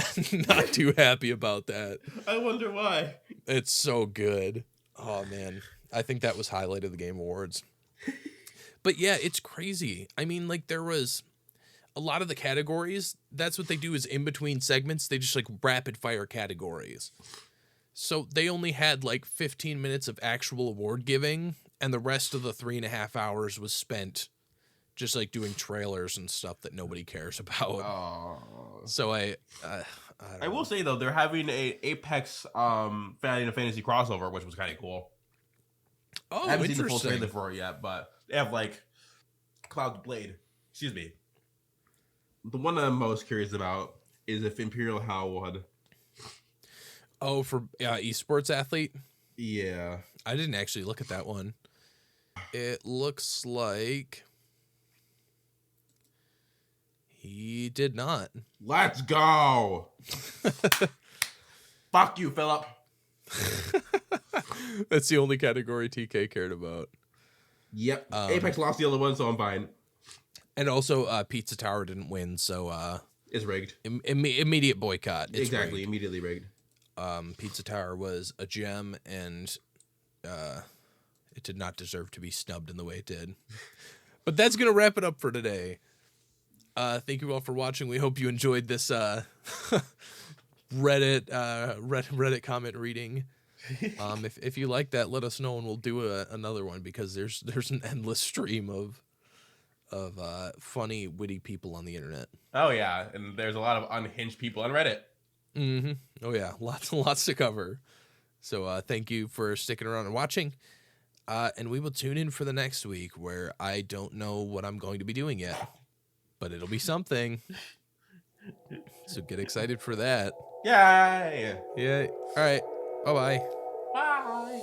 too happy about that. I wonder why. It's so good. Oh man, I think that was highlight of the Game Awards. But yeah, it's crazy. I mean, like there was a lot of the categories. That's what they do is in between segments, they just like rapid fire categories. So they only had like 15 minutes of actual award giving, and the rest of the 3.5 hours was spent just like doing trailers and stuff that nobody cares about. Oh. So I will say though, they're having a Apex Final Fantasy crossover, which was kind of cool. Oh, I haven't seen the full trailer for it yet, but they have like Cloud's Blade. Excuse me. The one I'm most curious about is if Imperial Hal would. Oh, for esports athlete? Yeah. I didn't actually look at that one. It looks like he did not. Let's go. Fuck you, Philip. That's the only category TK cared about. Yep. Apex lost the other one, so I'm fine. And also, Pizza Tower didn't win, so it's rigged. Immediate boycott. It's exactly, rigged. Immediately rigged. Pizza Tower was a gem, and it did not deserve to be snubbed in the way it did. But that's gonna wrap it up for today. Thank you all for watching. We hope you enjoyed this Reddit comment reading. If you like that, let us know and we'll do another one because there's an endless stream of funny, witty people on the internet. Oh yeah, and there's a lot of unhinged people on Reddit. Mm-hmm. Oh yeah, lots to cover. So thank you for sticking around and watching. And we will tune in for the next week where I don't know what I'm going to be doing yet, but it'll be something. So get excited for that. Yay! Yeah. All right. Bye-bye. Bye.